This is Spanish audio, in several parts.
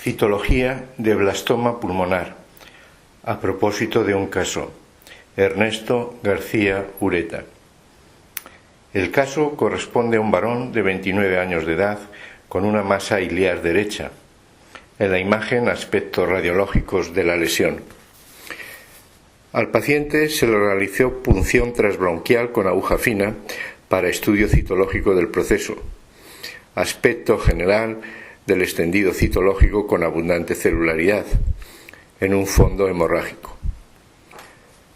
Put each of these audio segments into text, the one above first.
Citología de blastoma pulmonar. A propósito de un caso. Ernesto García Ureta. El caso corresponde a un varón de 29 años de edad con una masa iliar derecha. En la imagen, aspectos radiológicos de la lesión. Al paciente se le realizó punción transbronquial con aguja fina para estudio citológico del proceso. Aspecto general del extendido citológico con abundante celularidad en un fondo hemorrágico.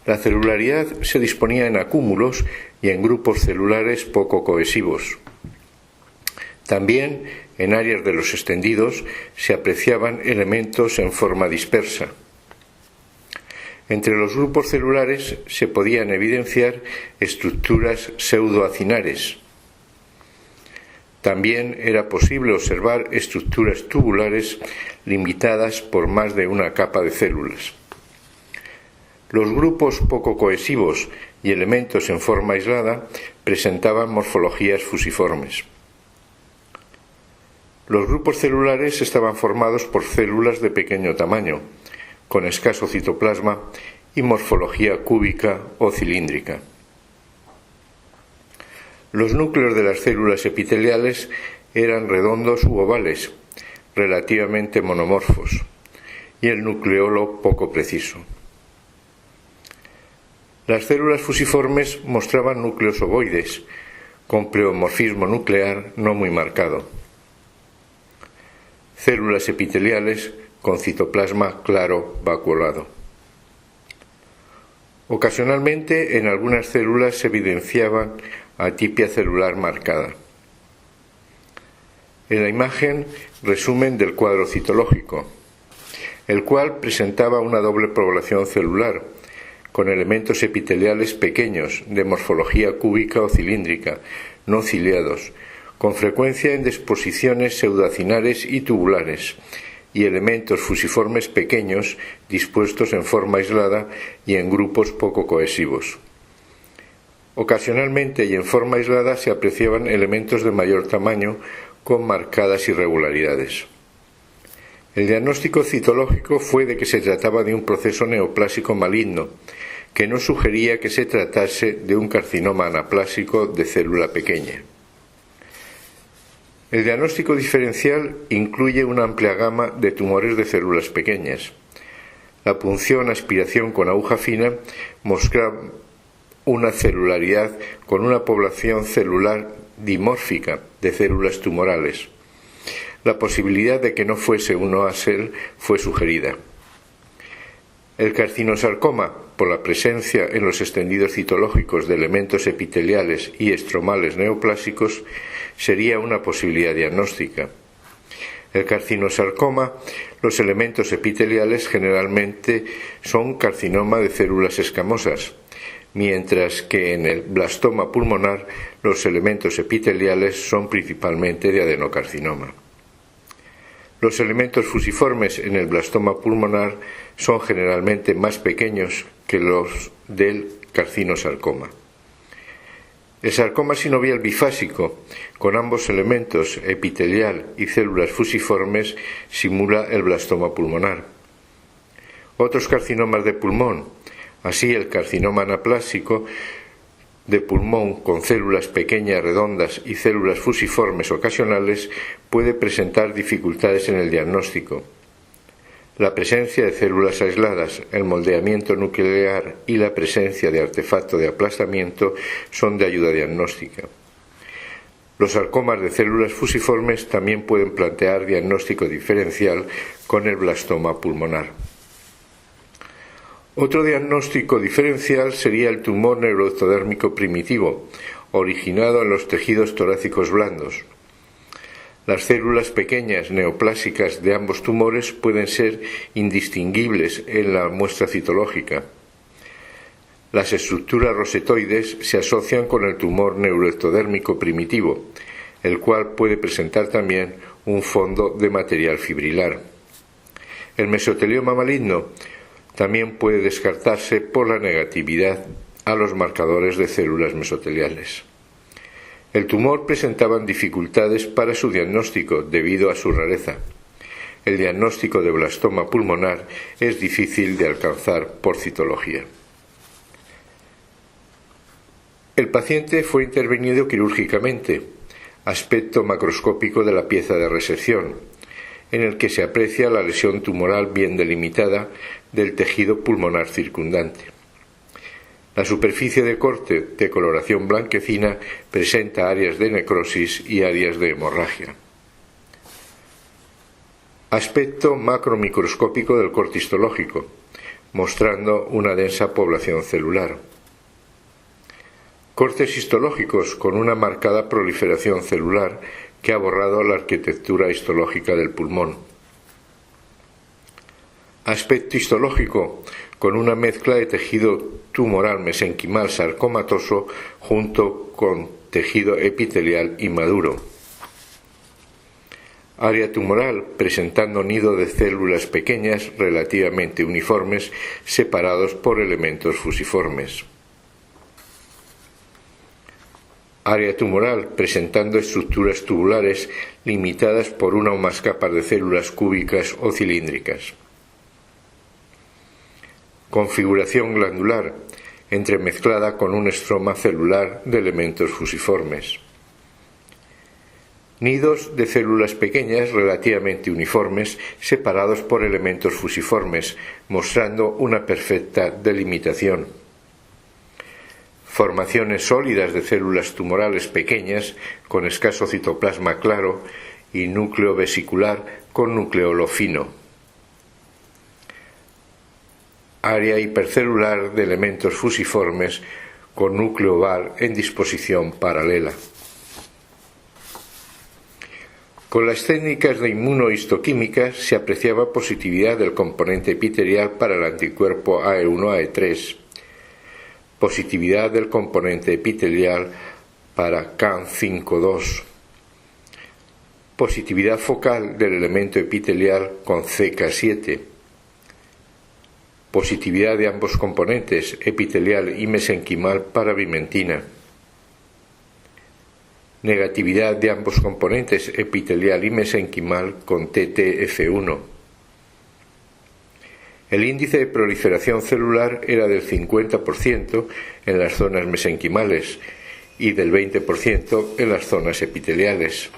La celularidad se disponía en acúmulos y en grupos celulares poco cohesivos. También en áreas de los extendidos se apreciaban elementos en forma dispersa. Entre los grupos celulares se podían evidenciar estructuras pseudoacinares. También era posible observar estructuras tubulares limitadas por más de una capa de células. Los grupos poco cohesivos y elementos en forma aislada presentaban morfologías fusiformes. Los grupos celulares estaban formados por células de pequeño tamaño, con escaso citoplasma y morfología cúbica o cilíndrica. Los núcleos de las células epiteliales eran redondos u ovales, relativamente monomorfos, y el nucleolo poco preciso. Las células fusiformes mostraban núcleos ovoides, con pleomorfismo nuclear no muy marcado. Células epiteliales con citoplasma claro vacuolado. Ocasionalmente en algunas células se evidenciaban atipia celular marcada. En la imagen, resumen del cuadro citológico, el cual presentaba una doble población celular, con elementos epiteliales pequeños, de morfología cúbica o cilíndrica, no ciliados, con frecuencia en disposiciones pseudoacinares y tubulares, y elementos fusiformes pequeños dispuestos en forma aislada y en grupos poco cohesivos. Ocasionalmente y en forma aislada se apreciaban elementos de mayor tamaño con marcadas irregularidades. El diagnóstico citológico fue de que se trataba de un proceso neoplásico maligno, que no sugería que se tratase de un carcinoma anaplásico de célula pequeña. El diagnóstico diferencial incluye una amplia gama de tumores de células pequeñas. La punción aspiración con aguja fina mostraba una celularidad con una población celular dimórfica de células tumorales. La posibilidad de que no fuese un OASL fue sugerida. El carcinosarcoma, por la presencia en los extendidos citológicos de elementos epiteliales y estromales neoplásicos, sería una posibilidad diagnóstica. El carcinosarcoma, los elementos epiteliales generalmente son carcinoma de células escamosas, mientras que en el blastoma pulmonar los elementos epiteliales son principalmente de adenocarcinoma. Los elementos fusiformes en el blastoma pulmonar son generalmente más pequeños que los del carcinosarcoma. El sarcoma sinovial bifásico, con ambos elementos epitelial y células fusiformes, simula el blastoma pulmonar. Otros carcinomas de pulmón, así el carcinoma anaplásico de pulmón con células pequeñas redondas y células fusiformes ocasionales, puede presentar dificultades en el diagnóstico. La presencia de células aisladas, el moldeamiento nuclear y la presencia de artefacto de aplastamiento son de ayuda diagnóstica. Los sarcomas de células fusiformes también pueden plantear diagnóstico diferencial con el blastoma pulmonar. Otro diagnóstico diferencial sería el tumor neuroectodérmico primitivo, originado en los tejidos torácicos blandos. Las células pequeñas neoplásicas de ambos tumores pueden ser indistinguibles en la muestra citológica. Las estructuras rosetoides se asocian con el tumor neuroectodérmico primitivo, el cual puede presentar también un fondo de material fibrilar. El mesotelioma maligno también puede descartarse por la negatividad a los marcadores de células mesoteliales. El tumor presentaba dificultades para su diagnóstico debido a su rareza. el diagnóstico de blastoma pulmonar es difícil de alcanzar por citología. El paciente fue intervenido quirúrgicamente, aspecto macroscópico de la pieza de resección, en el que se aprecia la lesión tumoral bien delimitada del tejido pulmonar circundante. La superficie de corte, de coloración blanquecina, presenta áreas de necrosis y áreas de hemorragia. Aspecto macromicroscópico del corte histológico, mostrando una densa población celular. Cortes histológicos con una marcada proliferación celular que ha borrado la arquitectura histológica del pulmón. Aspecto histológico con una mezcla de tejido tumoral mesenquimal sarcomatoso junto con tejido epitelial inmaduro. Área tumoral presentando nido de células pequeñas relativamente uniformes separados por elementos fusiformes. Área tumoral presentando estructuras tubulares limitadas por una o más capas de células cúbicas o cilíndricas. Configuración glandular entremezclada con un estroma celular de elementos fusiformes. Nidos de células pequeñas relativamente uniformes separados por elementos fusiformes, mostrando una perfecta delimitación. Formaciones sólidas de células tumorales pequeñas con escaso citoplasma claro y núcleo vesicular con nucleolo fino. Área hipercelular de elementos fusiformes con núcleo oval en disposición paralela. Con las técnicas de inmunohistoquímica se apreciaba positividad del componente epitelial para el anticuerpo AE1-AE3, positividad del componente epitelial para CAN5-2, positividad focal del elemento epitelial con CK7, positividad de ambos componentes, epitelial y mesenquimal, para vimentina, negatividad de ambos componentes, epitelial y mesenquimal, con TTF1. El índice de proliferación celular era del 50% en las zonas mesenquimales y del 20% en las zonas epiteliales.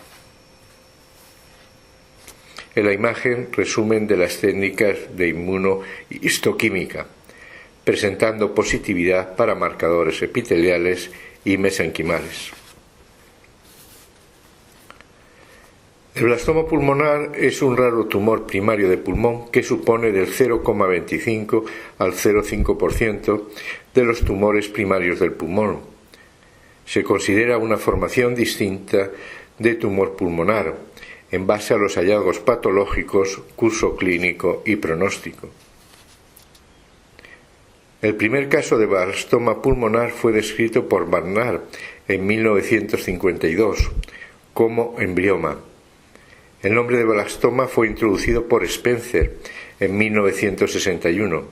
En la imagen, resumen de las técnicas de inmunohistoquímica, presentando positividad para marcadores epiteliales y mesenquimales. El blastoma pulmonar es un raro tumor primario de pulmón que supone del 0,25 al 0,5% de los tumores primarios del pulmón. Se considera una formación distinta de tumor pulmonar, en base a los hallazgos patológicos, curso clínico y pronóstico. El primer caso de blastoma pulmonar fue descrito por Barnard en 1952 como embrioma. El nombre de blastoma fue introducido por Spencer en 1961.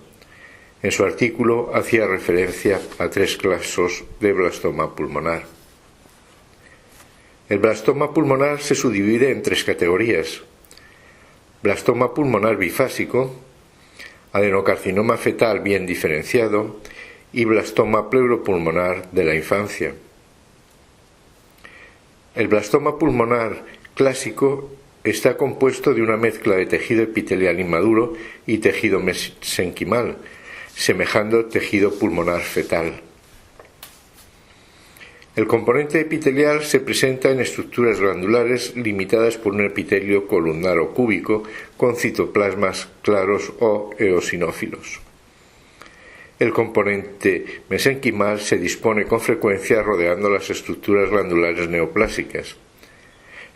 En su artículo hacía referencia a 3 casos de blastoma pulmonar. El blastoma pulmonar se subdivide en 3 categorías: blastoma pulmonar bifásico, adenocarcinoma fetal bien diferenciado y blastoma pleuropulmonar de la infancia. El blastoma pulmonar clásico está compuesto de una mezcla de tejido epitelial inmaduro y tejido mesenquimal, semejando tejido pulmonar fetal. El componente epitelial se presenta en estructuras glandulares limitadas por un epitelio columnar o cúbico con citoplasmas claros o eosinófilos. El componente mesenquimal se dispone con frecuencia rodeando las estructuras glandulares neoplásicas.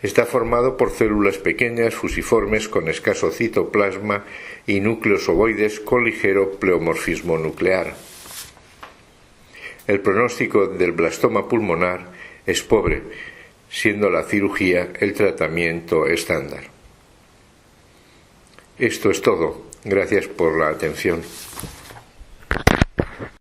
Está formado por células pequeñas fusiformes con escaso citoplasma y núcleos ovoides con ligero pleomorfismo nuclear. El pronóstico del blastoma pulmonar es pobre, siendo la cirugía el tratamiento estándar. Esto es todo. Gracias por la atención.